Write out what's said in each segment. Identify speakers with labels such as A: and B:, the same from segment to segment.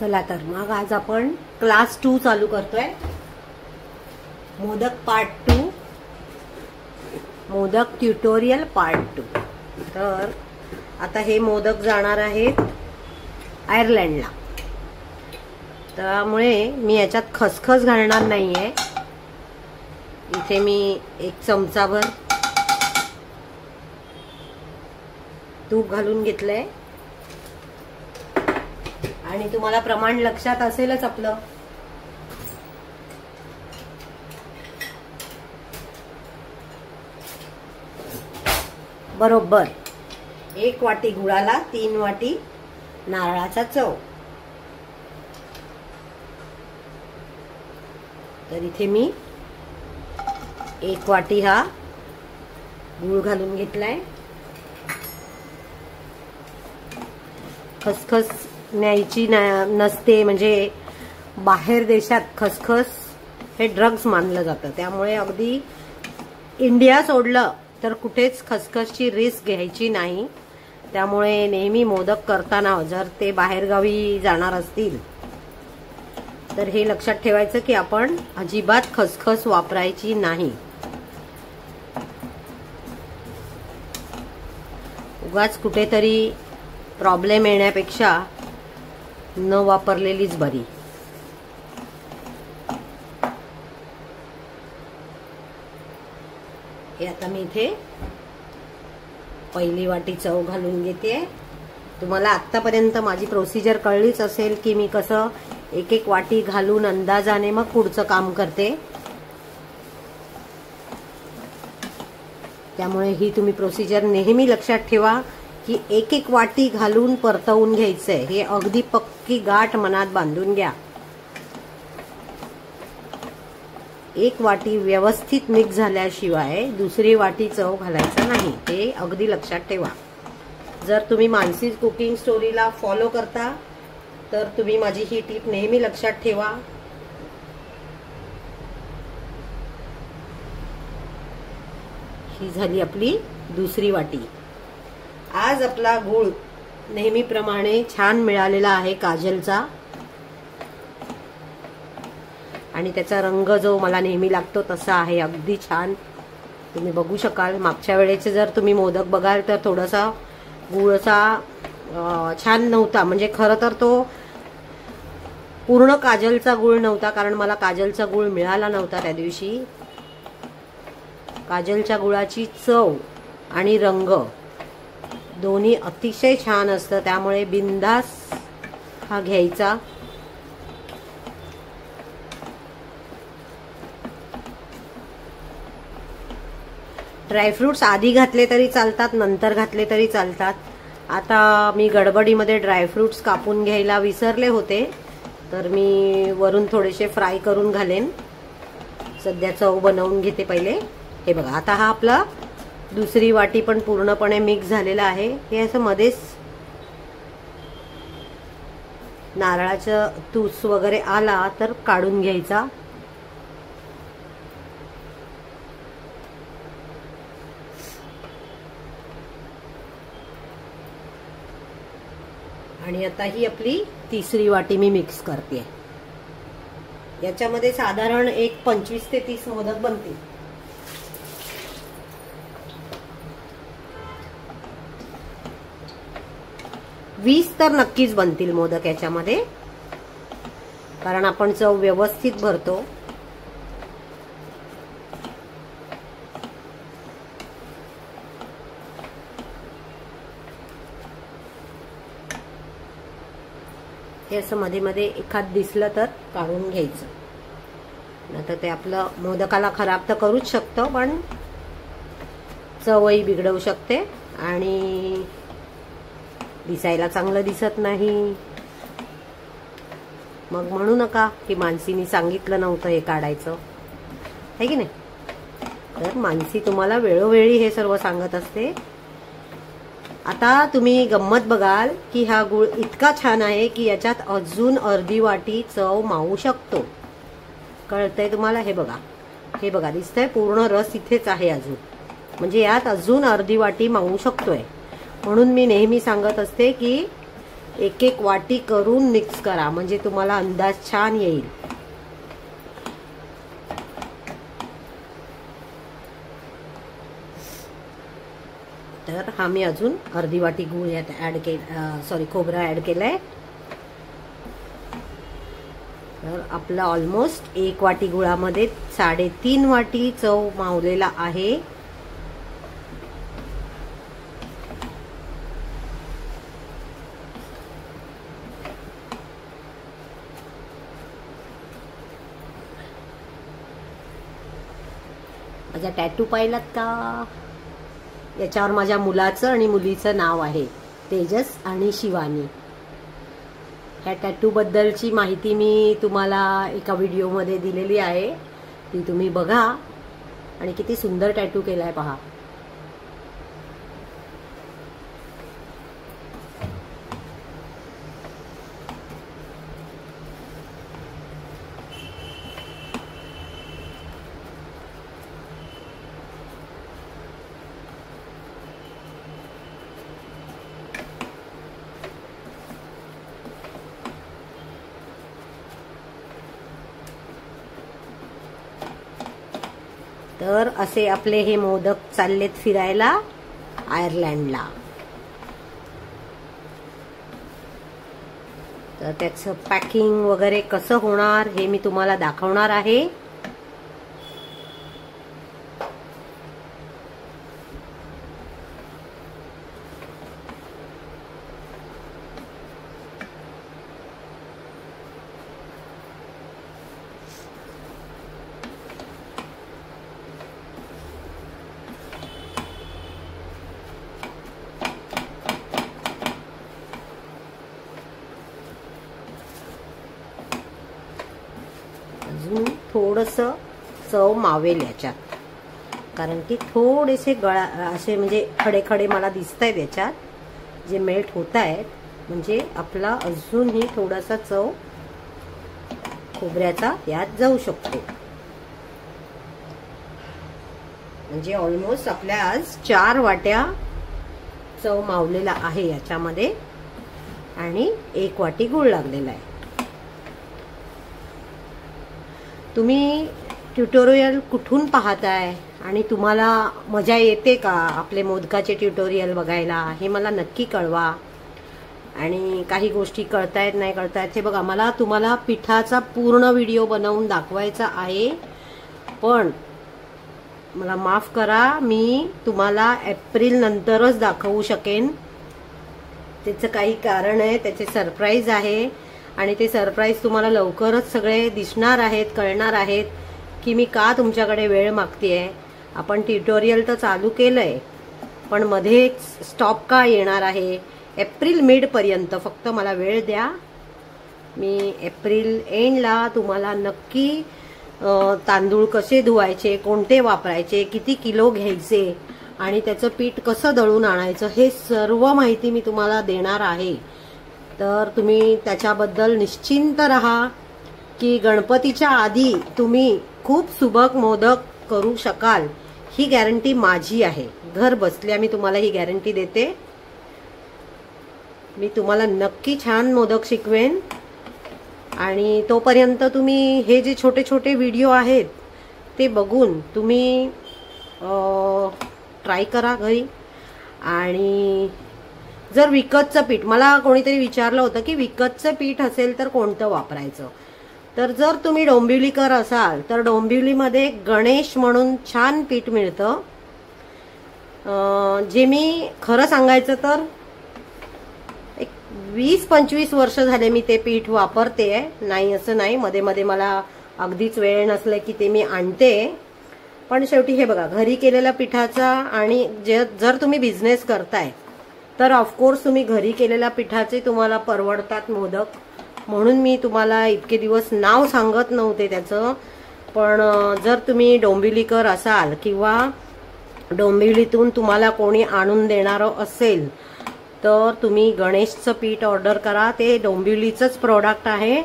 A: चला तर मग आज आपण क्लास 2 चालू करतोय. Modak part 2, modak tutorial part 2. तर आता हे मोदक जाणार आहेत आयर्लंडला. त्यामुळे मी याच्यात खसखस घालणार नाहीये. इथे मी 1 चमचाभर तूप घालून घेतलंय आणि तुम्हाला प्रमाण लक्षात असेलच आपलं. बरोबर 1 वाटी गुळाला 3 वाटी नारळाचा चव. तर इथे मी 1 वाटी हा गुळ घालून घेतलाय. खसखस न्यायची नसते, म्हणजे बाहेर देशात खसखस हे ड्रग्ज मानलं जातं. त्यामुळे अगदी इंडिया सोडलं तर कुठेच खसखसची रिस्क घ्यायची नाही. त्यामुळे नेहमी मोदक करताना जर ते बाहेरगावी जाणार असतील तर हे लक्षात ठेवायचं की आपण अजिबात खसखस वापरायची नाही. उगाच कुठेतरी प्रॉब्लेम येण्यापेक्षा न वापरलेलीच बरी. हे आता मी इथे पहिली वाटी चव घालून घेते. तुम्हाला आतापर्यंत माझी प्रोसिजर कळलीच असेल की मी कसं 1-1 वाटी घालून अंदाजाने मग पुढचं काम करते. त्यामुळे ही तुम्ही प्रोसिजर नेहमी लक्षात ठेवा की 1-1 वाटी घालून परतवून घ्यायचंय. हे अगदी पक्की गाठ मनात बांधून घ्या. 1 वाटी व्यवस्थित मिक्स झाल्याशिवाय दुसरी वाटी चव घालायचा नाही. हे अगदी लक्षात ठेवा. जर तुम्ही मानसी कुकिंग स्टोरीला फॉलो करता तर तुम्ही माझी ही टीप नेहमी लक्षात ठेवा. ही झाली आपली दुसरी वाटी. आज आपला गूळ नेहमीप्रमाणे छान मिळालेला आहे काजलचा, आणि त्याचा रंग जो मला नेहमी लागतो तसा आहे. अगदी छान तुम्ही बघू शकाल. मागच्या वेळेचे जर तुम्ही मोदक बघाल तर थोडासा गुळचा छान नव्हता. म्हणजे खरं तर तो पूर्ण काजलचा गुळ नव्हता, कारण मला काजलचा गुळ मिळाला नव्हता त्या दिवशी. काजलच्या गुळाची चव आणि रंग दोन्ही अतिशय छान असतं. त्यामुळे बिंदास हा घ्यायचा. ड्रायफ्रुट्स आधी घातले तरी चालतात, नंतर घातले तरी चालतात. आता मी गडबडीमध्ये ड्रायफ्रुट्स कापून घ्यायला विसरले होते, तर मी वरून थोडेसे फ्राय करून घालेन. सध्या चव बनवून घेते पहिले. हे बघा, आता हा आपला दुसरी वाटी पण पूर्णपणे मिक्स झालेला आहे. हे असं मध्येच नारळाचं तूस वगैरे आला तर काढून घ्यायचा. आणि आता ही आपली तिसरी वाटी मी मिक्स करते. याच्यामध्ये साधारण 25 ते 30 मोदक बनतील. वीस तर नक्कीच बनतील मोदक याच्यामध्ये, कारण आपण चव व्यवस्थित भरतो. हे असं मध्ये मध्ये एखाद दिसलं तर काढून घ्यायचं. नाहीतर ते आपलं मोदकाला खराब तर करूच शकतं, पण चवही बिघडवू शकते आणि दिसायला चांगलं दिसत नाही. मग म्हणू नका की मानसीनी सांगितलं नव्हतं हे काढायचं, आहे की नाही. तर मानसी तुम्हाला वेळोवेळी हे सर्व सांगत असते. आता तुम्ही गंमत बघाल की हा गुळ इतका छान आहे की याच्यात अजून अर्धी वाटी चव मावू शकतो. कळतंय तुम्हाला? हे बघा, हे बघा, दिसतंय पूर्ण रस इथेच आहे अजून. म्हणजे यात अजून अर्धी वाटी मावू शकतोय. म्हणून मी नेहमी सांगत असते की एक एक वाटी करून मिक्स करा, म्हणजे तुम्हाला अंदाज छान येईल. तर हा मी अजून अर्धी वाटी गूळ यात ऍड केला, खोबरं ऍड केलंय. तर आपला ऑलमोस्ट 1 वाटी गुळामध्ये 3.5 वाटी चव मावलेला आहे. माझा टॅटू पाहिलात का? याच्यावर माझ्या मुलाचं आणि मुलीचं नाव आहे, तेजस आणि शिवानी. ह्या टॅटू बद्दलची माहिती मी तुम्हाला एका व्हिडिओमध्ये दिलेली आहे, ती तुम्ही बघा. आणि किती सुंदर टॅटू केलाय पहा. तर असे आपले हे मोदक चाललेत फिरायला आयर्लंडला. तर त्याचं पॅकिंग वगैरे कसं होणार हे मी तुम्हाला दाखवणार आहे. अजून थोडंसं चव मावेल याच्यात, कारण की थोडेसे असे म्हणजे खडे खडे मला दिसत आहेत याच्यात जे मेल्ट होत आहेत. म्हणजे आपला अजूनही थोडासा चव खोबऱ्याचा यात जाऊ शकतो. म्हणजे ऑलमोस्ट आपल्या आज 4 वाट्या चव मावलेला आहे याच्यामध्ये आणि 1 वाटी गूळ लागलेला आहे. तुम्ही ट्युटोरियल कुठून पाहताय आणि तुम्हाला मजा येते का आपले मोदकाचे ट्युटोरियल बघायला, हे मला नक्की कळवा. आणि काही गोष्टी कळतायत नाही कळतायत हे बघा. मला तुम्हाला पिठाचा पूर्ण व्हिडिओ बनवून दाखवायचा आहे, पण मला माफ करा, मी तुम्हाला एप्रिल नंतरच दाखवू शकेन. त्याचं काही कारण आहे, त्याचे सरप्राईज आहे आणि ते सरप्राईज तुम्हाला लवकरच सगळे दिसणार आहेत, कळणार आहेत की मी का तुमच्याकडे वेळ मागतेय. आपण ट्युटोरियल तर चालू केलंय, पण मध्येच स्टॉप का येणार आहे. एप्रिल मिड पर्यंत फक्त मला वेळ द्या. मी एप्रिल एंडला तुम्हाला नक्की तांदूळ कसे धुवायचे, कोणते वापरायचे, किती किलो घ्यायचे आणि त्याचं पीठ कसं दळून आणायचं हे सर्व माहिती मी तुम्हाला देणार आहे. तर तुम्ही त्याच्याबद्दल निश्चिंत राहा की गणपतीच्या आधी तुम्ही खूप सुबक मोदक करू शकाल, ही गॅरंटी माझी आहे. घर बसल्या मी तुम्हाला ही गॅरंटी देते. मी तुम्हाला नक्की छान मोदक शिकवेन आणि तोपर्यंत तुम्ही हे जे छोटे छोटे व्हिडिओ आहेत ते बघून तुम्ही ट्राय करा घरी. आणि जर विकतचं पीठ, मला कोणीतरी विचारलं होतं की विकतचं पीठ असेल तर कोणतं वापरायचं. तर जर तुम्ही डोंबिवलीकर असाल तर डोंबिवलीमध्ये गणेश म्हणून छान पीठ मिळतं, जे मी खरं सांगायचं तर 20-25 वर्ष झाले मी ते पीठ वापरते. नाही असं नाही, मध्ये मध्ये मला अगदीच वेळ नसले की ते मी आणते. पण शेवटी हे बघा, घरी केलेल्या पिठाचा आणि जर तुम्ही बिझनेस करताय तर ऑफकोर्स तुम्ही घरी केलेल्या पिठाचे तुम्हाला परवडतात मोदक. म्हणून मी तुम्हाला इतके दिवस नाव सांगत नव्हते त्याचं. पण जर तुम्ही डोंबिवलीकर असाल किंवा डोंबिवलीतून तुम्हाला कोणी आणून देणारं असेल तर तुम्ही गणेशचं पीठ ऑर्डर करा. ते डोंबिवलीचंच प्रोडक्ट आहे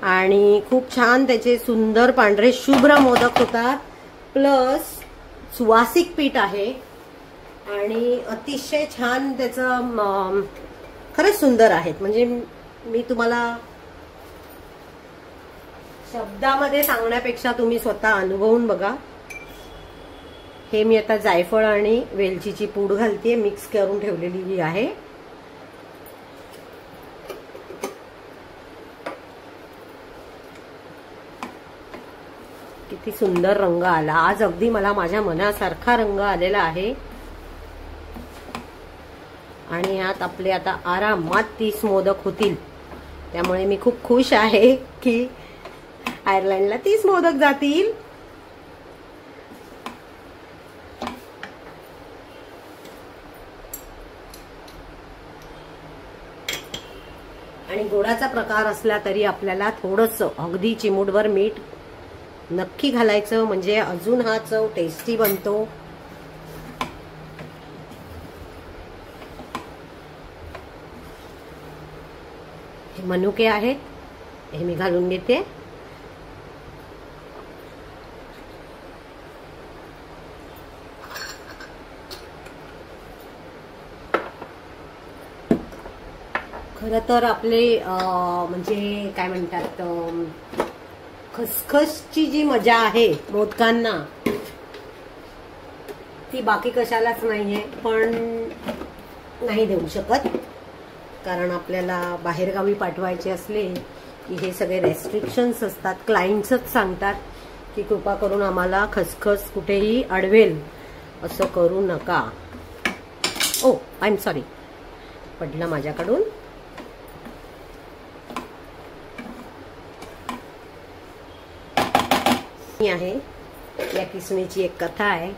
A: आणि खूप छान त्याचे सुंदर पांढरे शुभ्र मोदक होतात. प्लस सुवासिक पीठ आहे आणि अतिशय छान त्याचं खरंच सुंदर आहेत. म्हणजे मी तुम्हाला शब्दामध्ये सांगण्यापेक्षा तुम्ही स्वतः अनुभवून बघा. हे मी आता जायफळ आणि वेलचीची पूड घालते, मिक्स करून ठेवलेली आहे. किती सुंदर रंग आला आज. अगदी मला माझ्या मनासारखा रंग आलेला आहे. आणि यात आपले आता आरामात 30 मोदक होतील. त्यामुळे मी खूप खुश आहे की आयर्लंडला 30 मोदक जातील. आणि गोडाचा प्रकार असला तरी आपल्याला थोडंसं अगदी चिमूटभर मीठ नक्की घालायचं, म्हणजे अजून हा चव टेस्टी बनतो. हे मनुके आहेत, हे मी घालून घेते. खरं तर आपले म्हणजे काय म्हणतात, खसखसची जी मजा आहे मोदकांना ती बाकी कशालाच नाहीये. पण नाही देऊ शकत, कारण आपल्याला बाहेरगावी पाठवायचे असले की हे सगळे रेस्ट्रिक्शन्स असतात. क्लायंट्सच सांगतात की कृपा करून आम्हाला खसखस कुठेही अडवेल असं करू नका. ओ आय एम सॉरी, पडलं माझ्याकडून. आहे या किसणीची एक कथा आहे.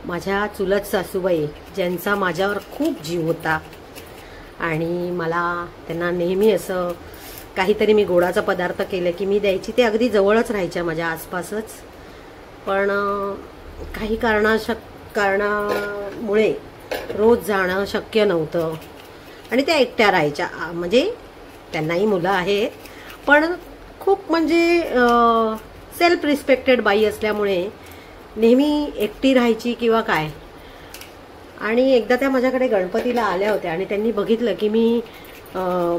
A: माझ्या चुलत सासूबाई, ज्यांचा माझ्यावर खूप जीव होता आणि मला त्यांना नेहमी असं काहीतरी मी गोडाचा पदार्थ केलं की मी द्यायची. ते अगदी जवळच राहायच्या माझ्या आसपासच. पण काही कारणामुळे रोज जाणं शक्य नव्हतं आणि त्या एकट्या राहायच्या. म्हणजे त्यांनाही मुलं आहेत, पण खूप म्हणजे सेल्फ रिस्पेक्टेड बाई असल्यामुळे नेहमी एकटी राहायची किंवा काय. आणि एकदा त्या माझ्याकडे गणपतीला आल्या होत्या आणि त्यांनी बघितलं की मी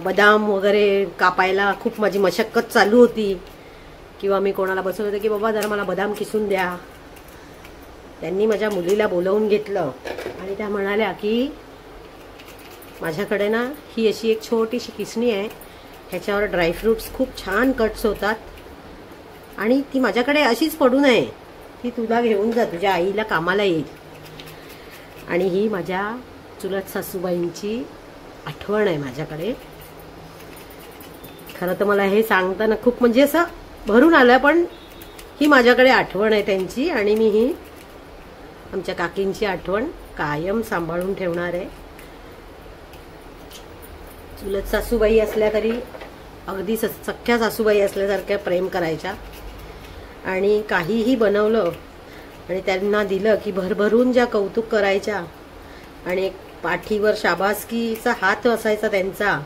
A: बदाम वगैरे कापायला खूप माझी मशक्कत चालू होती, किंवा मी कोणाला बसवलं होतं की बाबा जरा मला बदाम किसून द्या. त्यांनी माझ्या मुलीला बोलवून घेतलं आणि त्या म्हणाल्या की माझ्याकडे ना ही अशी एक छोटीशी किसणी आहे, ह्याच्यावर ड्रायफ्रूट्स खूप छान कट्स होतात आणि ती माझ्याकडे अशीच पडू नये, ती तुला घेऊन जा, तुझ्या आईला कामाला येईल. आणि ही माझ्या चुलत सासूबाईंची आठवण आहे माझ्याकडे. खरं तर मला हे सांगताना खूप म्हणजे असं भरून आलं, पण ही माझ्याकडे आठवण आहे त्यांची आणि मी ही आमच्या काकींची आठवण कायम सांभाळून ठेवणार आहे. चुलत सासूबाई असल्या तरी अगदी सख्ख्या सासूबाई असल्यासारख्या प्रेम करायच्या. आणि काहीही बनवलं आणि त्यांना दिलं की भरभरून ज्या कौतुक करायच्या आणि एक पाठीवर शाबासकीचा हात असायचा त्यांचा.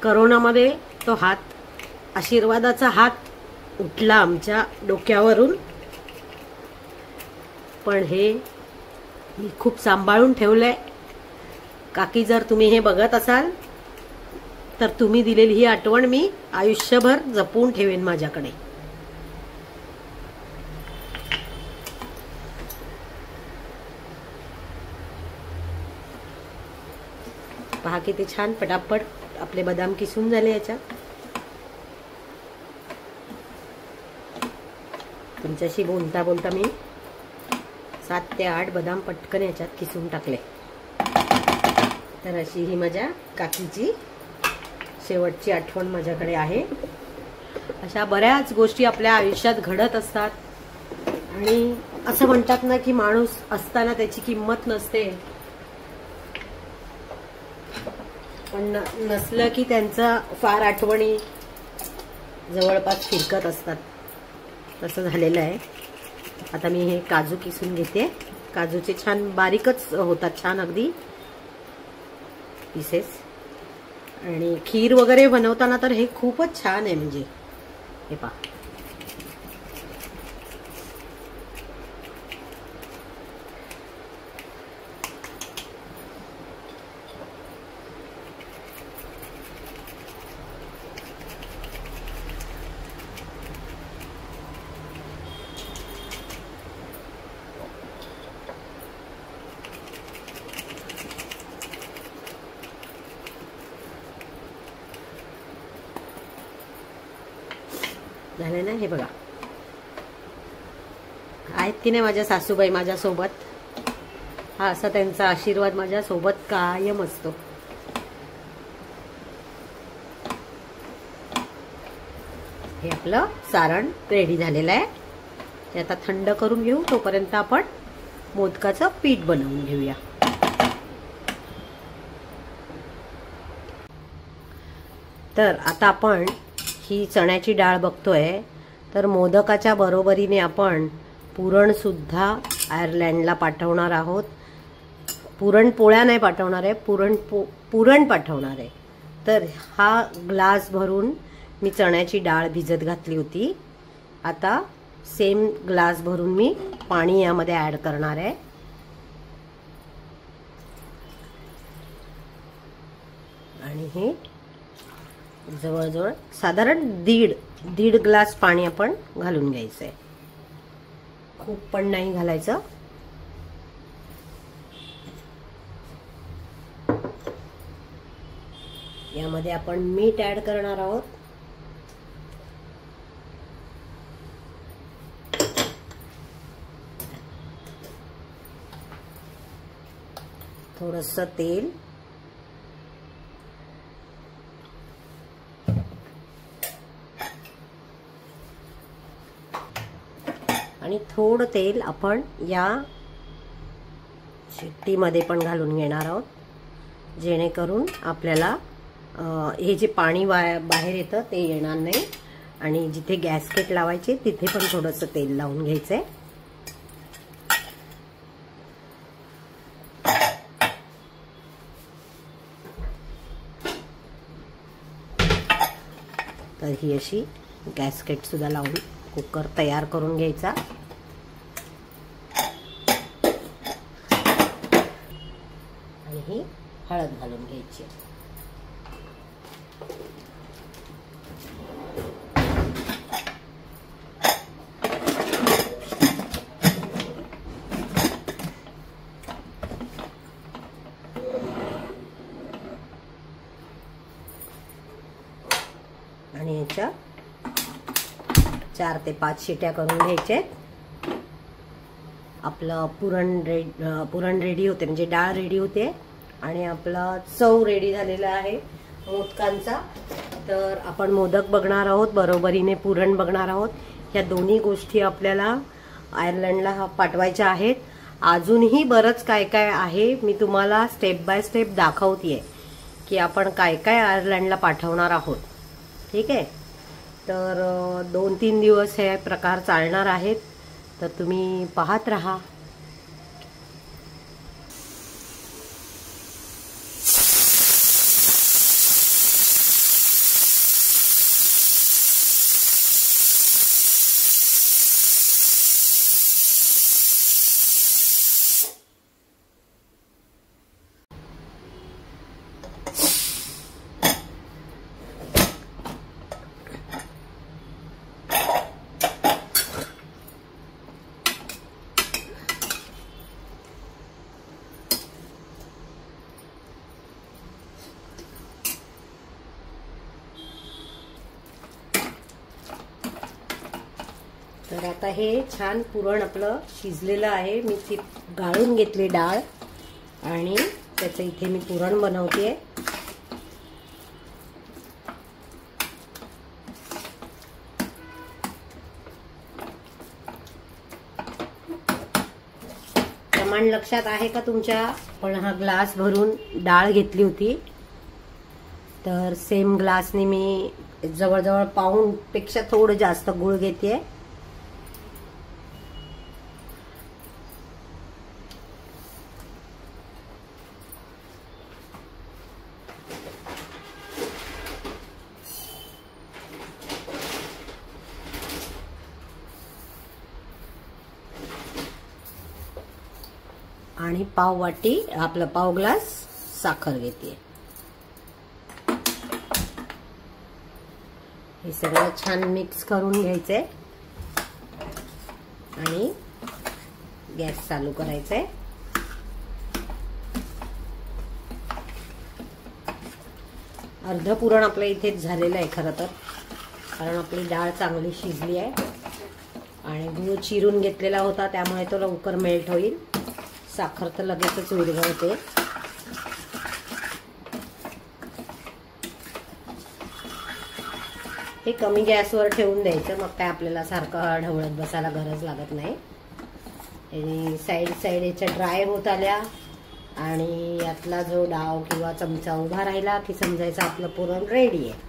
A: करोनामध्ये तो हात, आशीर्वादाचा हात उठला आमच्या डोक्यावरून, पण हे मी खूप सांभाळून ठेवलंय. काकी, जर तुम्ही हे बघत असाल तर तुम्ही दिलेली ही आठवण मी आयुष्यभर जपून ठेवेन माझ्याकडे. पहा किती छान पटापट आपले बदाम किसून झाले याच्यात. तुमच्याशी बोलता बोलता मी 7 ते 8 बदाम पटकन याच्यात किसून टाकले. तर अशी ही माझ्या काकीची शेवटची आठवण माझ्याकडे आहे. अशा बऱ्याच गोष्टी आपल्या आयुष्यात घडत असतात आणि असं म्हणतात ना की माणूस असताना त्याची किंमत नसते, पण नसलं की त्यांचा फार आठवणी जवळपास फिरकत असतात. तसं झालेलं आहे. आता मी हे काजू किसून घेते. काजूचे छान बारीकच होतात, छान अगदी पीसेस. आणि खीर वगैरे बनवताना तर हे खूपच छान आहे. म्हणजे हे पहा, झाले ना, हे बघा. आहेत की नाही माझ्या सासूबाई माझ्या सोबत. हा असा त्यांचा आशीर्वाद माझ्या सोबत कायम असतो. हे आपलं सारण रेडी झालेलं आहे. ते आता थंड करून घेऊ. तोपर्यंत आपण मोदकाचं पीठ बनवून घेऊया. तर आता आपण ही चण्याची डाळ बघतोय. तर मोदकाच्या बरोबरीने आपण पुरण सुद्धा आयर्लंडला पाठवणार आहोत. पुरणपोळ्या नाही पाठवणार आहे, पुरण पाठवणार आहे. तर हा ग्लास भरून मी चण्याची डाळ भिजत घातली होती. आता सेम ग्लास भरून मी पाणी यामध्ये ऍड करणार आहे. आणि हे जवळजवळ साधारण दीड ग्लास पाणी आपण घालून घ्यायचंय. खूप पण नाही घालायचं. यामध्ये आपण मीठ ऍड करणार आहोत. थोडंसं तेल, आणि थोडं तेल आपण या शिट्टीमध्ये पण घालून घेणार आहोत, जेणेकरून आपल्याला हे जे पाणी बाहेर येतं ते येणार नाही. आणि जिथे गॅसकेट लावायचे तिथे पण थोडंसं तेल लावून घ्यायचंय. तर ही अशी गॅसकेट सुद्धा लावून कुकर तयार करून घ्यायचा. आणि ही हळद घालून घ्यायची. आणि याच्या 4 ते 5 शिट्या करून घ्यायचे. आपलं पुरण रेडी होते, म्हणजे डाळ रेडी होते आणि आपला चव रेडी झालेला आहे मोदकांचा. तर आपण मोदक बघणार आहोत, बरोबरीने पुरण बघणार आहोत. ह्या दोन्ही गोष्टी आपल्याला आयर्लंडला पाठवायच्या आहेत. अजूनही बरंच काय काय आहे. मी तुम्हाला स्टेप बाय स्टेप दाखवतेय की आपण काय काय आयर्लंडला पाठवणार आहोत. ठीक आहे. तर 2-3 दिवस हे प्रकार चालणार आहेत. तर तुम्ही पाहत राहा. तर आता हे छान पुरण आपलं शिजलेलं आहे. मी ती गाळून घेतली डाळ आणि त्याचं इथे मी पुरण बनवते. प्रमाण लक्षात आहे का तुमच्या? पण हा ग्लास भरून डाळ घेतली होती. तर सेम ग्लासने मी जवळजवळ पाऊण पेक्षा थोडं जास्त गूळ घेते. आणि पाव वाटी आपला पाव ग्लास साखर घेते. हे सगळं छान मिक्स करून घ्यायचंय आणि गॅस चालू करायचंय. अर्ध पुरण आपलं इथेच झालेलं आहे खरं तर. कारण आपली डाळ चांगली शिजली आहे आणि गूळ चिरून घेतलेला होता त्यामुळे तो लवकर मेल्ट होईल. साखर तर लगेचच विरघळते. हे कमी गॅसवर ठेवून द्यायचं, मग काय आपल्याला सारखं ढवळत बसायला गरज लागत नाही. आणि साईड याच्या ड्राय होत आल्या आणि यातला जो डाव किंवा चमचा उभा राहिला की समजायचं आपलं पुरण रेडी आहे.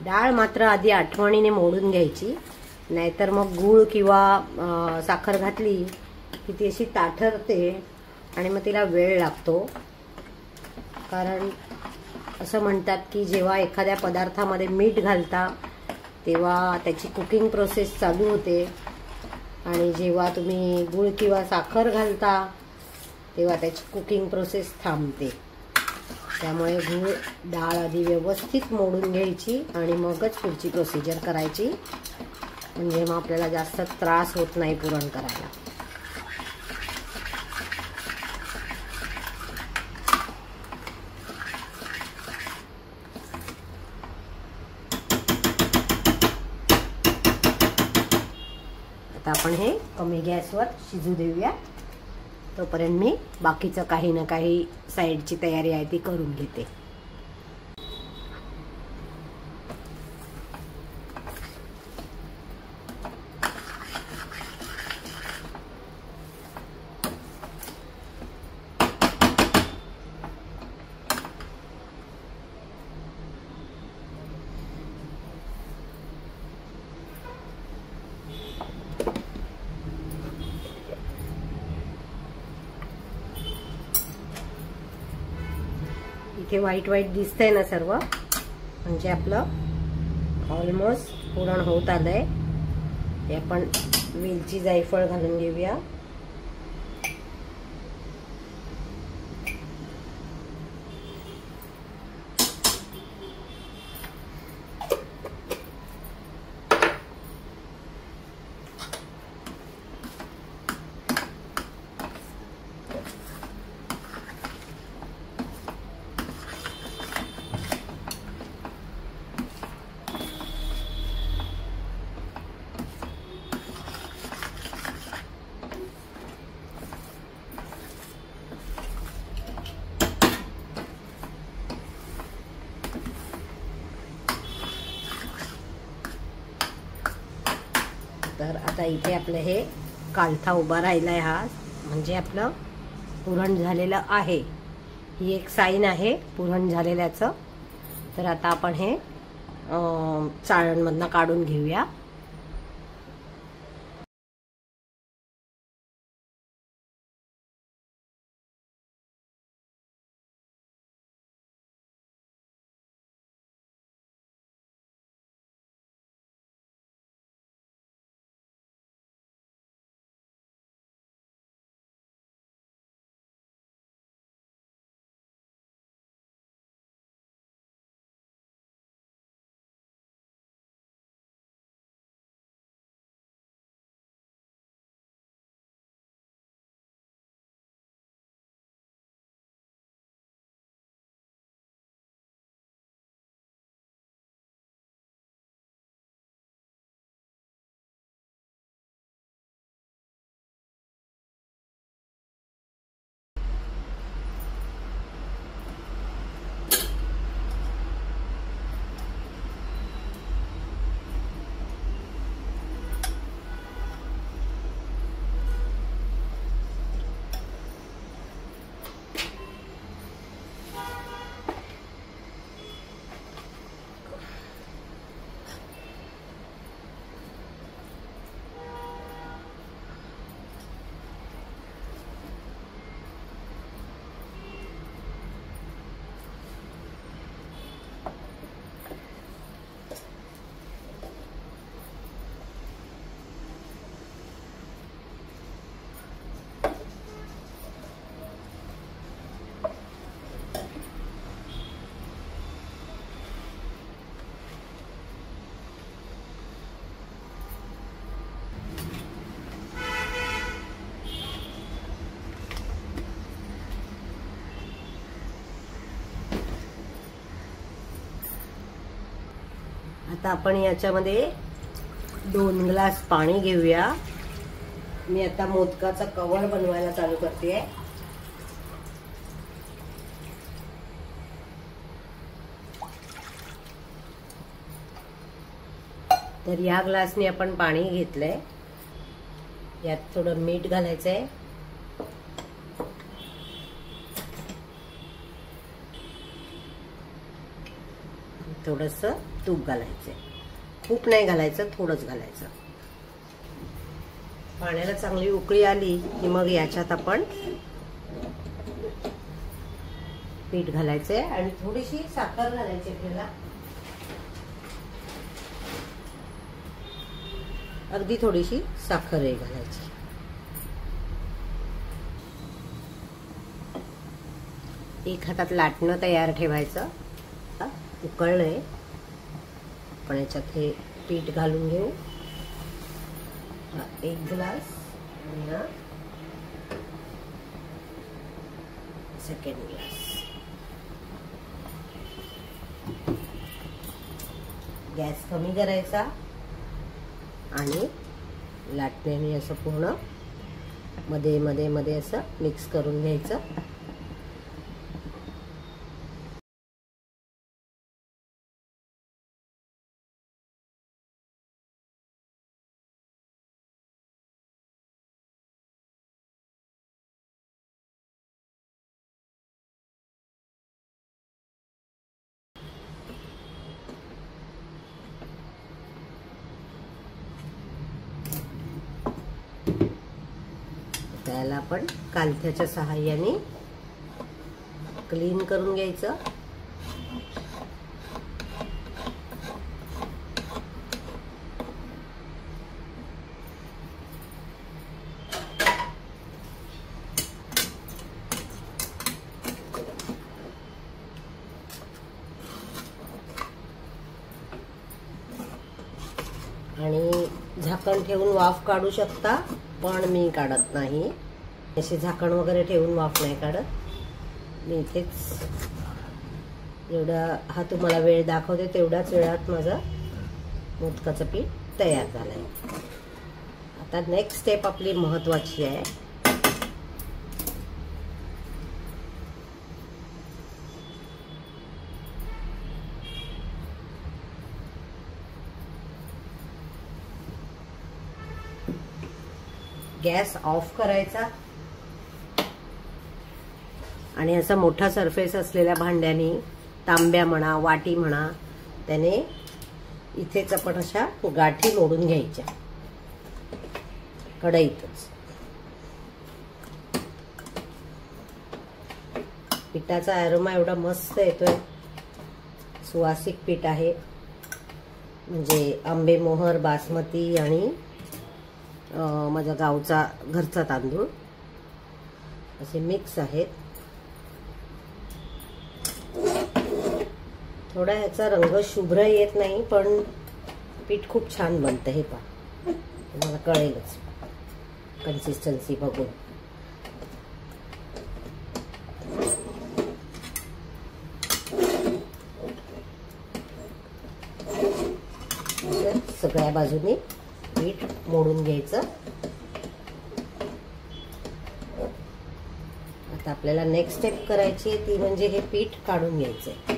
A: डाळ मात्र आधी आठवणीने मोडून घ्यायची, नाहीतर मग गूळ किंवा साखर घातली की ती अशी ताठरते आणि मग तिला वेळ लागतो. कारण असं म्हणतात की जेव्हा एखाद्या पदार्थामध्ये मीठ घालता तेव्हा त्याची कुकिंग प्रोसेस चालू होते आणि जेव्हा तुम्ही गूळ किंवा साखर घालता तेव्हा त्याची कुकिंग प्रोसेस थांबते. त्यामुळे गूळ डाळ आधी व्यवस्थित मोडून घ्यायची आणि मगच पुढची प्रोसिजर करायची, म्हणजे मग आपल्याला जास्त त्रास होत नाही पुरण करायला. आता आपण हे कमी गॅसवर शिजू देऊया. तोपर्यंत मी बाकीचं काही ना काही साईडची तयारी आहे ती करून घेते. इथे व्हाईट व्हाईट दिसतंय ना सर्व, म्हणजे आपलं ऑलमोस्ट पुरण होत आलंय. हे आपण वेलची जायफळ घालून घेऊया. तर आता इथे आपलं हे कालथा उभा राहिलाय, हा म्हणजे आपलं पुरण झालेलं आहे. ही एक साईन आहे पुरण झालेल्याचं. तर आता आपण हे चाळणमधनं काढून घेऊया. आता आपण याच्यामध्ये 2 ग्लास पाणी घेऊया. मी आता मोदकाचा कवर बनवायला चालू करते. तर या ग्लासने आपण पाणी घेतलंय. यात थोडं मीठ घालायचंय. थोडंसं तूप घालायचंय. खूप नाही घालायचं, थोडंच घालायचं. पाण्याला चांगली उकळी आली की मग याच्यात आपण पीठ घालायचंय आणि थोडीशी साखर घालायची. आपल्याला अगदी थोडीशी साखरही घालायची. एक हातात लाटणं तयार ठेवायचं. उकळलंय. आपण याच्यात हे पीठ घालून घेऊ. 1 ग्लास आणि हा सेकंड ग्लास. गॅस कमी करायचा आणि लाटण्याने असं पूर्ण मध्ये मध्ये मध्ये असं मिक्स करून घ्यायचं. त्याला आपण कालथ्याच्या सहाय्याने क्लीन करून घ्यायचं. आणि झाकण ठेवून वाफ काढू शकता, पण मी काढत नाही. असे झाकण वगैरे ठेवून वाफ नाही काढत मी. इथेच एवढा हा तुम्हाला वेळ दाखवते, तेवढ्याच वेळात माझं मोदकाचं पीठ तयार झालंय. आता नेक्स्ट स्टेप आपली महत्वाची आहे. गॅस ऑफ करायचा आणि असा मोठा सरफेस असलेल्या भांड्याने, तांब्या म्हणा, वाटी म्हणा, त्याने इथेच आपण अशा गाठी मोडून घ्यायच्या कढईतच. पिठाचा अरोमा एवढा मस्त येतोय. सुवासिक पीठ आहे. म्हणजे आंबेमोहर, बासमती आणि माझ्या गावचा घरचा तांदूळ असे मिक्स आहेत. थोडा ह्याचा रंग शुभ्र येत नाही, पण पीठ खूप छान बनतं. हे पहा, तुम्हाला कळेलच कन्सिस्टन्सी बघून. सगळ्या बाजूनी पीठ मोडून घ्यायचं. आता आपल्याला नेक्स्ट स्टेप करायची ती म्हणजे हे पीठ काढून घ्यायचंय.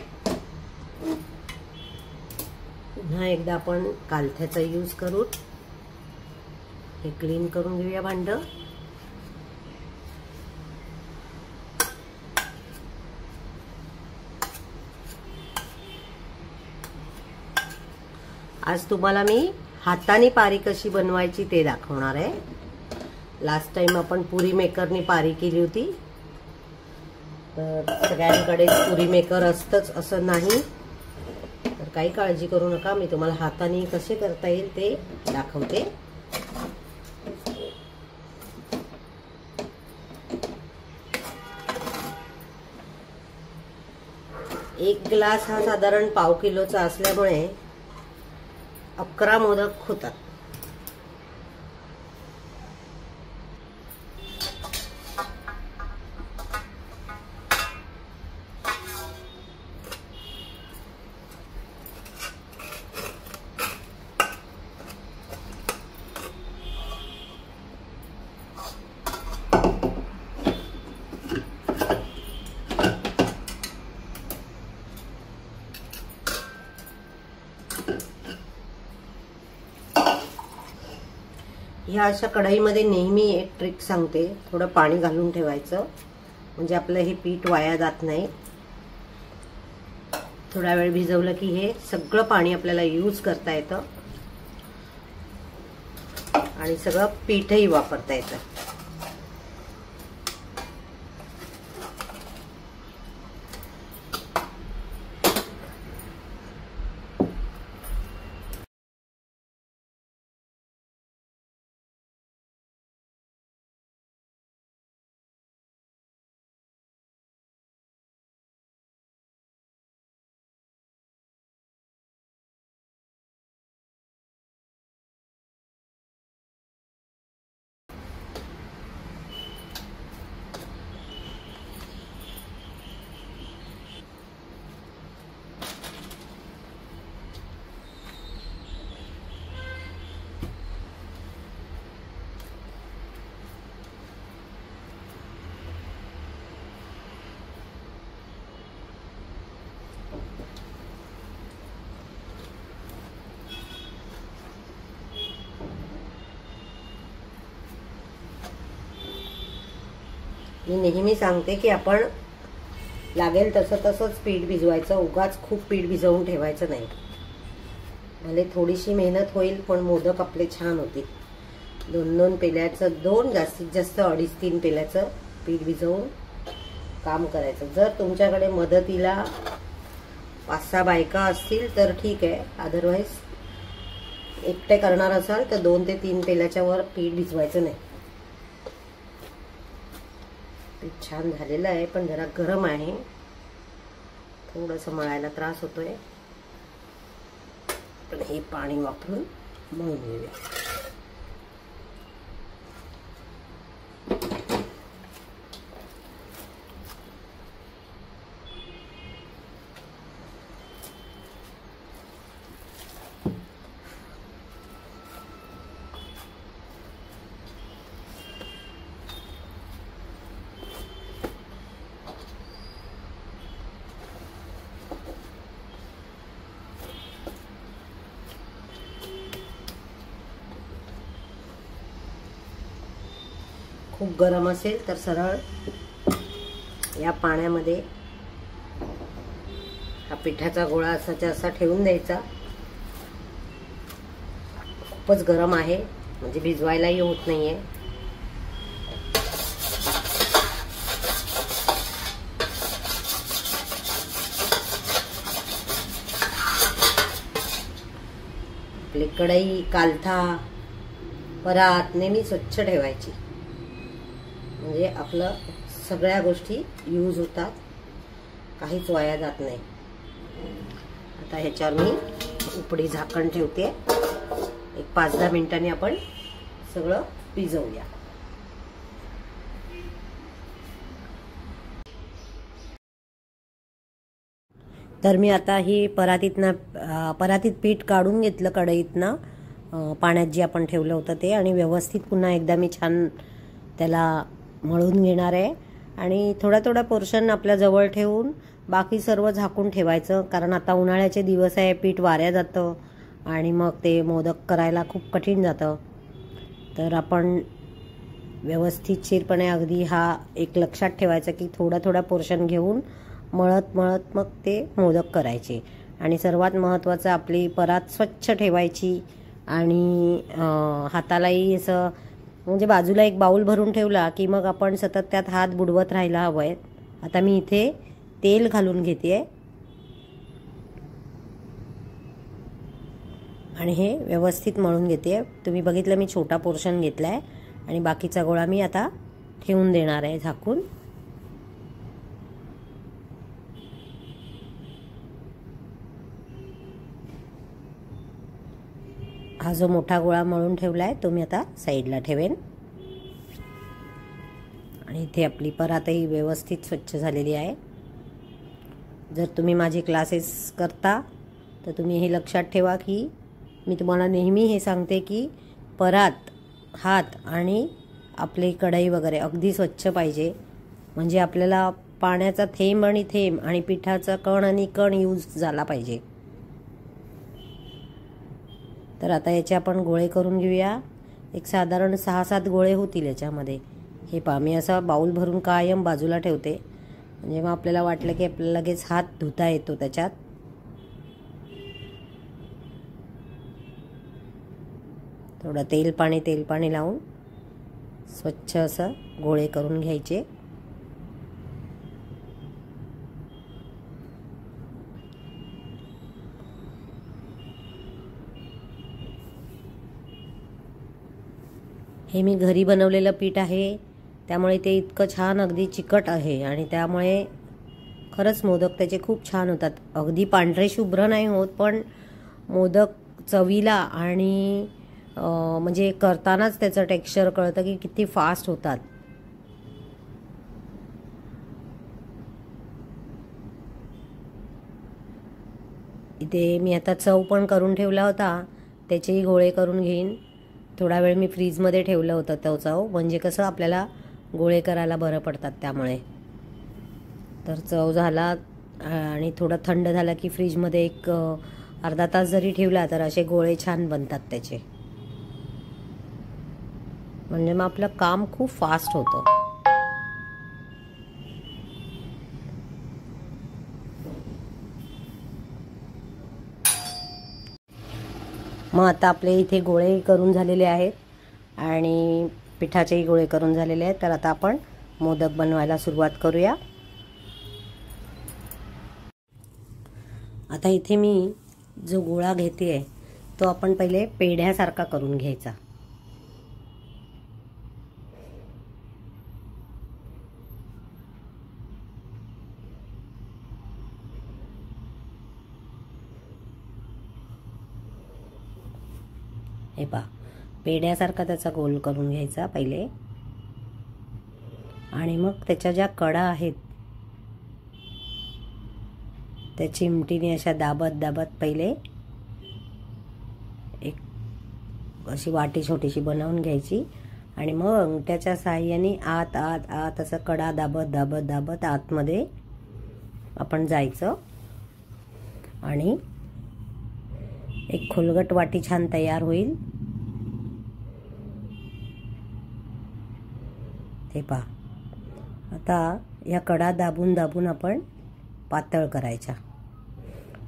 A: पुन्हा एकदा आपण कालथ्याचा यूज करून हे क्लीन करून घेऊया भांड. आज तुम्हाला मी हाताने पारी कशी बनवायची ते दाखवणार आहे. लास्ट टाइम आपण पुरी मेकरने पारी केली होती. तर सगळ्यांकडे पुरी मेकर असतंच असं नाही, तर काही काळजी करू नका. मी तुम्हाला हाताने कसे करता येईल ते दाखवते. एक ग्लास हा साधारण पाव किलोचा असल्यामुळे 11 मोदक होतात. ह्या अशा कढईमध्ये नेहमी एक ट्रिक सांगते, थोडं पाणी घालून ठेवायचं म्हणजे आपलं हे पीठ वाया जात नाही. थोडा वेळ भिजवलं की हे सगळं पाणी आपल्याला यूज करता येतं आणि सगळं पीठही वापरता येतं. मी नेहमी सांगते की आपण लागेल तसंच पीठ भिजवायचं, उगाच खूप पीठ भिजवून ठेवायचं नाही. भले थोडीशी मेहनत होईल पण मोदक आपले छान होतील. 2-2 पेल्याचं, 2 जास्तीत जास्त 2.5-3 पेल्याचं पीठ भिजवून काम करायचं. जर तुमच्याकडे मदतीला 5-6 बायका असतील तर ठीक आहे, अदरवाईज एकटे करणार असाल तर 2 ते 3 पेल्याच्या वर पीठ भिजवायचं नाही. पीठ छान झालेलं आहे पण जरा गरम आहे, थोडंसं मळायला त्रास होतोय. पण हे पाणी वापरून मळून घेऊया. खूप गरम असेल तर सरळ या पाण्यामध्ये हा पिठाचा गोळा असाचा असा ठेवून द्यायचा. खूपच गरम आहे म्हणजे भिजवायलाही होत नाहीये. आपली कढई, कालथा, परात नेहमी स्वच्छ ठेवायची म्हणजे आपलं सगळ्या गोष्टी यूज होतात, काहीच वाया जात नाही. आता ह्याच्यावर मी उपडी झाकण ठेवते. एक 5-10 मिनिटांनी आपण सगळं भिजवूया. तर मी आता ही परातीत पीठ काढून घेतलं कढईतनं, पाण्यात जे आपण ठेवलं होतं ते, आणि व्यवस्थित पुन्हा एकदा मी छान त्याला मळून घेणार आहे. आणि थोडा पोर्शन आपल्या जवळ ठेवून बाकी सर्व झाकून ठेवायचं, कारण आता उन्हाळ्याचे दिवस आहे, पीठ वाऱ्या जातं आणि मग ते मोदक करायला खूप कठीण जातं. तर आपण व्यवस्थितशीरपणे अगदी हा एक लक्षात ठेवायचं की थोडा पोर्शन घेऊन मळत मग ते मोदक करायचे. आणि सर्वात महत्त्वाचं आपली परात स्वच्छ ठेवायची आणि हातालाही असं म्हणजे बाजूला एक बाउल भरून ठेवला की मग आपण सतत त्यात हात बुडवत राहायला हवंय. आता मी इथे तेल घालून घेते आणि हे व्यवस्थित मळून घेते. तुम्ही बघितलं मी छोटा पोर्शन घेतलाय आणि बाकीचा गोळा मी आता ठेवून देणार आहे झाकून. हा जो मोठा गोळा मळून ठेवलाय तो मी आता साईडला ठेवेन. आणि इथे आपली परातही व्यवस्थित स्वच्छ झालेली आहे. जर तुम्ही माझे क्लासेस करता तर तुम्ही हे लक्षात ठेवा की मी तुम्हाला नेहमी हे सांगते की परात, हात आणि आपली कढई वगैरे अगदी स्वच्छ पाहिजे, म्हणजे आपल्याला पाण्याचा थेंब आणि पिठाचा कण आणि कण यूज झाला पाहिजे. तर आता याचे आपण गोळे करून घेऊया. एक साधारण 6-7 गोळे होतील याच्यामध्ये. हे पहा, मी असा बाउल भरून कायम बाजूला ठेवते, म्हणजे मग आपल्याला वाटलं की आपल्याला लगेच हात धुता येतो त्याच्यात. थोडं तेल पाणी लावून स्वच्छ असं गोळे करून घ्यायचे. हे मी घरी बनवलेलं पीठ आहे, त्यामुळे ते इतकं छान अगदी चिकट आहे आणि त्यामुळे खरंच मोदक त्याचे खूप छान होतात. अगदी पांढरे शुभ्र नाही होत, पण मोदक चवीला आणि म्हणजे करतानाच त्याचं टेक्स्चर कळतं की किती फास्ट होतात. इथे मी आता चव पण करून ठेवला होता, त्याचेही गोळे करून घेईन. थोडा वेळ मी फ्रीजमध्ये ठेवलं होतं तो चव, म्हणजे कसं आपल्याला गोळे करायला बरं पडतात त्यामुळे. तर चव झाला आणि थोडं थंड झाला की फ्रीजमध्ये एक अर्धा तास जरी ठेवला तर असे गोळे छान बनतात त्याचे, म्हणजे मग आपलं काम खूप फास्ट होतं. मग आता आपले इथे गोळे करून झालेले आहेत आणि पिठाचेही गोळे करून झालेले आहेत. तर आता आपण मोदक बनवायला सुरुवात करूया. आता इथे मी जो गोळा घेते आहे तो आपण पहिले पेढ्यासारखा करून घ्यायचा. हे पहा, पेढ्यासारखा त्याचा गोल करून घ्यायचा पहिले, आणि मग त्याच्या ज्या कडा आहेत त्या चिमटीने अशा दाबत दाबत पहिले एक अशी वाटी छोटीशी बनवून घ्यायची आणि मग अंगठ्याच्या साहाय्याने आत आत आत असं कडा दाबत दाबत दाबत आतमध्ये आपण जायचं आणि एक खोलगट वाटी छान तयार होईल. ते पहा, आता या कडा दाबून दाबून आपण पातळ करायच्या.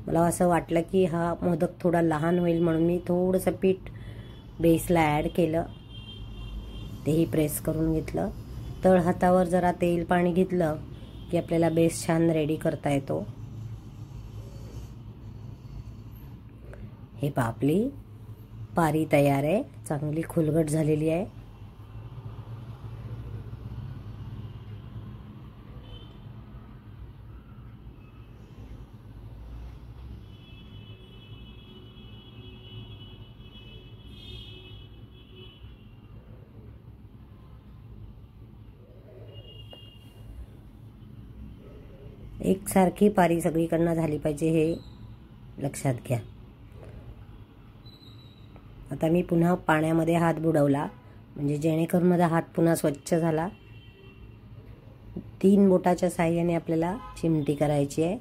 A: मला असं वाटलं की हा मोदक थोडा लहान होईल म्हणून मी थोडंसं पीठ बेसला ॲड केलं, तेही प्रेस करून घेतलं. तळ हातावर जरा तेल पाणी घेतलं की आपल्याला बेस छान रेडी करता येतो. हे पहा, आपली पारी तयार आहे, चांगली खुलगट झालेली आहे. एकसारखी पारी सगळीकडनं झाली पाहिजे हे लक्षात घ्या. आता मी पुन्हा पाण्यामध्ये हात बुडवला, म्हणजे जेणेकरून माझा हात पुन्हा स्वच्छ झाला. 3 बोटाच्या साहाय्याने आपल्याला चिमटी करायची आहे.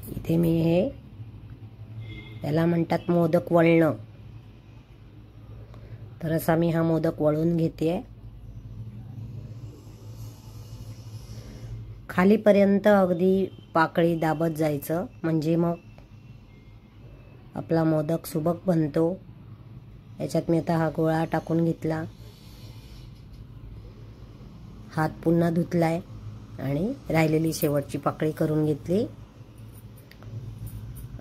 A: इथे मी हे त्याला म्हणतात मोदक वळणं, तर असा मी हा मोदक वळून घेते. खालीपर्यंत अगदी पाकळी दाबत जायचं, म्हणजे मग आपला मोदक सुबक बनतो. याच्यात मी आता हा गोळा टाकून घेतला, हात पुन्हा धुतलाय आणि राहिलेली शेवटची पाकळी करून घेतली.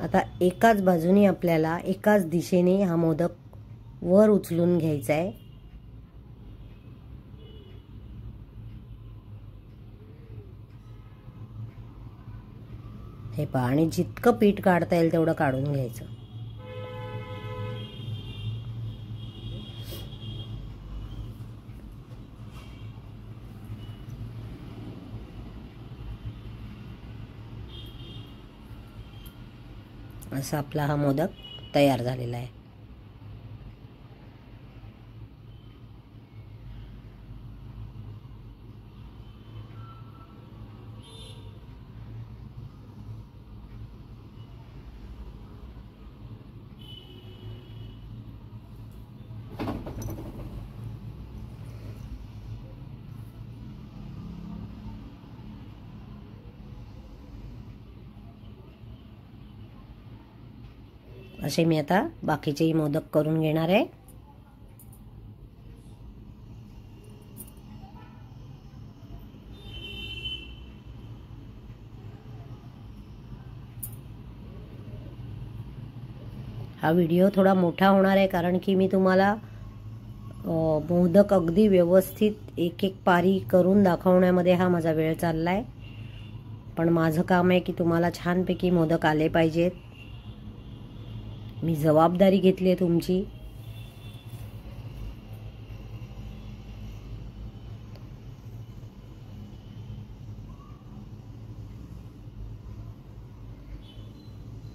A: आता एकाच बाजूने आपल्याला एकाच दिशेने हा मोदक वर उचलून घ्यायचा आहे. हे पहा, आणि जितकं पीठ काढता येईल तेवढं काढून घ्यायचं. असा आपला हा मोदक तयार झालेला आहे. असे मी आता बाकीचेही मोदक करून घेणार आहे. हा व्हिडिओ थोडा मोठा होणार आहे कारण की मी तुम्हाला मोदक अगदी व्यवस्थित एक एक पारी करून दाखवण्यामध्ये हा माझा वेळ चाललाय. पण माझं काम आहे की तुम्हाला छानपैकी मोदक आले पाहिजेत. मी जबाबदारी घेतली आहे तुमची.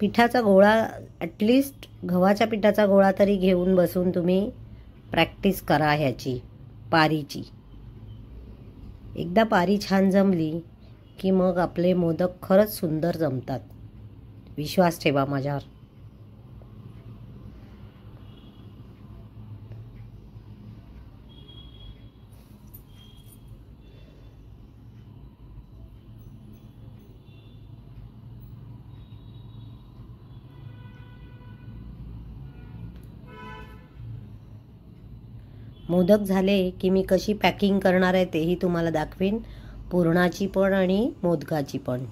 A: पिठाचा गोळा ॲटलिस्ट गव्हाच्या पिठाचा गोळा तरी घेऊन बसून तुम्ही प्रॅक्टिस करा ह्याची पारीची. एकदा पारी छान जमली की मग आपले मोदक खरंच सुंदर जमतात. विश्वास ठेवा माझ्यावर. मोदक झाले की मी कशी पॅकिंग करणार आहे तेही तुम्हाला दाखवीन, पुरणाची पण आणि मोदकाची पण.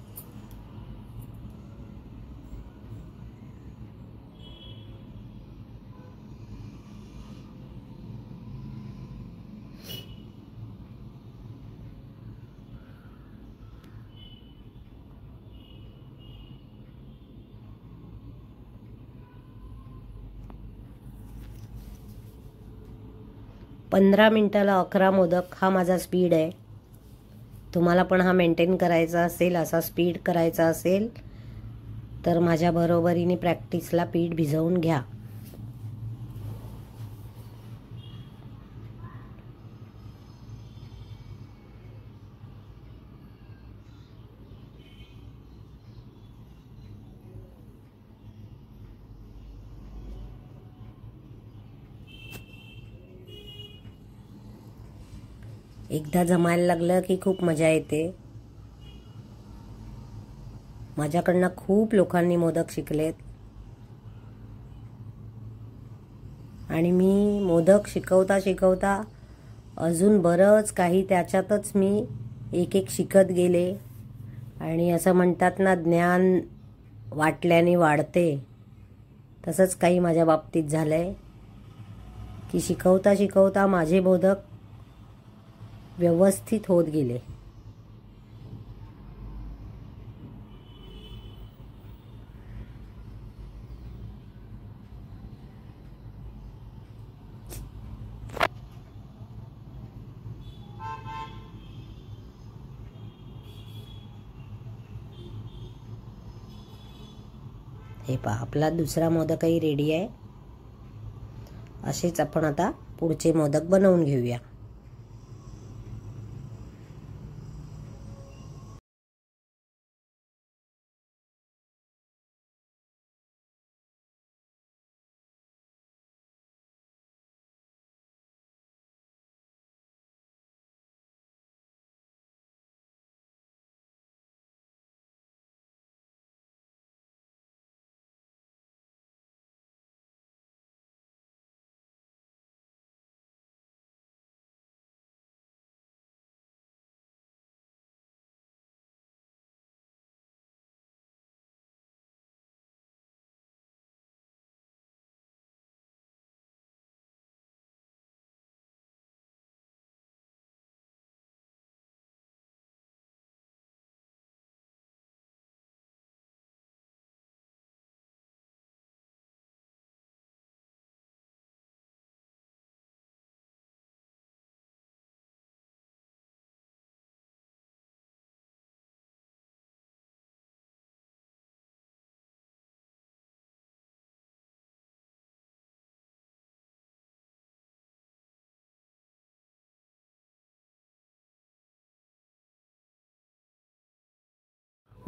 A: पंधरा मिनिटाला 11 मोदक हा माझा स्पीड आहे. तुम्हाला पण हा मेंटेन करायचा असेल, असा स्पीड करायचा असेल तर माझ्या बरोबरीने प्रॅक्टिसला पीठ भिजवून घ्या. एकदा जमायला लागलं की खूप मजा येते. माझ्याकडनं खूप लोकांनी मोदक शिकलेत आणि मी मोदक शिकवता शिकवता अजून बरंच काही त्याच्यातच मी एक एक शिकत गेले. आणि असं म्हणतात ना, ज्ञान वाटल्याने वाढते, तसंच काही माझ्या बाबतीत झालंय की शिकवता शिकवता माझे मोदक व्यवस्थित होत गेले. हे पहा, आपला दुसरा मोदकही रेडी आहे. असेच आपण आता पुढचे मोदक बनवून घेऊया.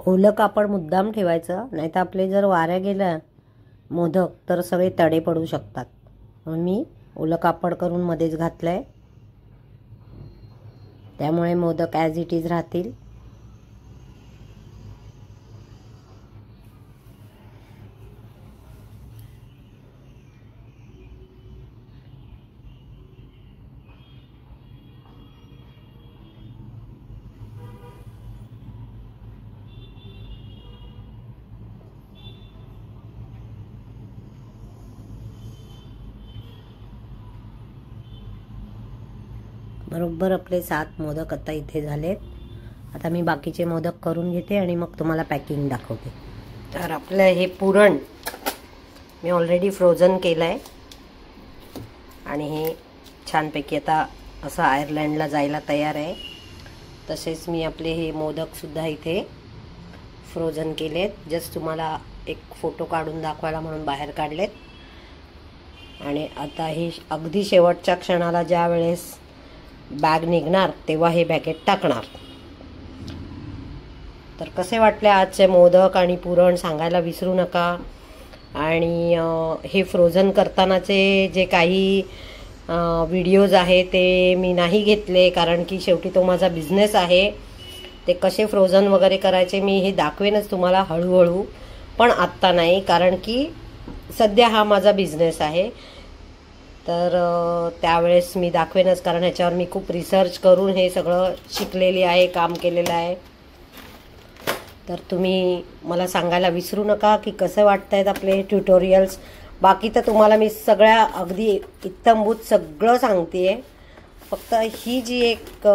A: ओलं कापड मुद्दाम ठेवायचं, नाही तर आपले जर वाऱ्या गेल्या मोदक तर सगळे तडे पडू शकतात. म्हणून मी ओलं कापड करून मध्येच घातलंय, त्यामुळे मोदक ॲज इट इज राहतील. बरोबर आपले 7 मोदक आता इथे झालेत. आता मी बाकीचे मोदक करून घेते आणि मग तुम्हाला पॅकिंग दाखवते. तर आपलं हे पुरण मी ऑलरेडी फ्रोझन केलं आहे आणि हे छानपैकी आता असं आयर्लंडला जायला तयार आहे. तसेच मी आपले हे मोदकसुद्धा इथे फ्रोझन केलेत. जस्ट तुम्हाला एक फोटो काढून दाखवायला म्हणून बाहेर काढलेत. आणि आता हे अगदी शेवटच्या क्षणाला ज्या वेळेस बॅग निघणार तेव्हा हे बॅगेत टाकणार. तर कसे वाटले आजचे मोदक आणि पुरण सांगायला विसरू नका. आणि हे फ्रोझन करतानाचे जे काही व्हिडिओज आहे ते मी नाही घेतले, कारण की शेवटी तो माझा बिझनेस आहे. ते कसे फ्रोझन वगैरे करायचे मी हे दाखवेनच तुम्हाला हळूहळू, पण आत्ता नाही, कारण की सध्या हा माझा बिझनेस आहे. तर त्यावेळेस मी दाखवेनच, कारण ह्याच्यावर मी खूप रिसर्च करून हे सगळं शिकलेली आहे, काम केलेलं आहे. तर तुम्ही मला सांगायला विसरू नका की कसं वाटतायत आपले ट्युटोरियल्स. बाकी तर तुम्हाला मी सगळ्या अगदी इत्तमभूत सगळं सांगते. फक्त ही जी एक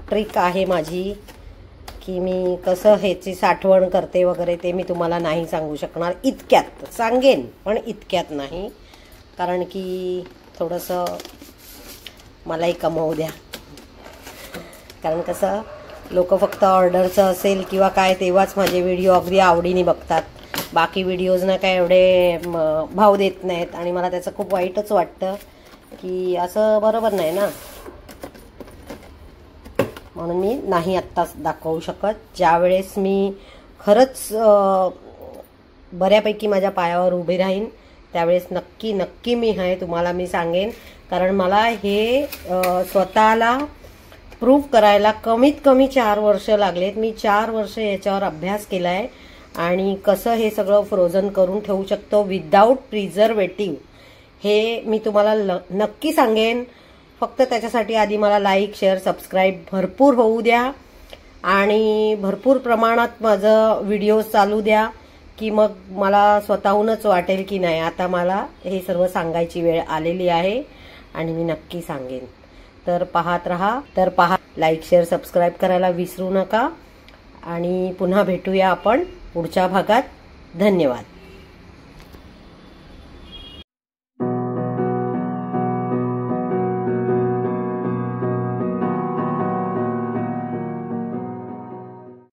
A: ट्रिक आहे माझी की मी कसं ह्याची साठवण करते वगैरे ते मी तुम्हाला नाही सांगू शकणार इतक्यात. सांगेन पण इतक्यात नाही, कारण की थोडंसं मलाही कमवू द्या. कारण कसं लोक फक्त ऑर्डरचं असेल किंवा काय तेव्हाच माझे व्हिडिओ अगदी आवडीने बघतात. बाकी व्हिडिओजना काय एवढे भाव देत नाहीत आणि मला त्याचं खूप वाईटच वाटतं की असं बरोबर नाही ना. म्हणून मी नाही आत्ताच दाखवू शकत. ज्यावेळेस मी खरंच बऱ्यापैकी माझ्या पायावर उभी राहीन त्यावेळेस नक्की मी हे तुम्हाला मी सांगेन. कारण मला हे स्वतःला प्रूव्ह करायला कमीत कमी 4 वर्ष लागलेत. मी 4 वर्ष याच्यावर अभ्यास केला आहे आणि कसं हे सगळं फ्रोझन करून ठेवू शकतो विदाऊट प्रिझर्वेटिव्ह हे मी तुम्हाला नक्की सांगेन. फक्त त्याच्यासाठी आधी मला लाईक, शेअर, सबस्क्राईब भरपूर होऊ द्या आणि भरपूर प्रमाणात माझं व्हिडिओ चालू द्या, की मग मला स्वतःहूनच वाटेल की नाही आता मला हे सर्व सांगायची वेळ आलेली आहे आणि मी नक्की सांगेन. तर पाहत राहा. लाईक, शेअर, सबस्क्राईब करायला विसरू नका आणि पुन्हा भेटूया आपण पुढच्या भागात. धन्यवाद.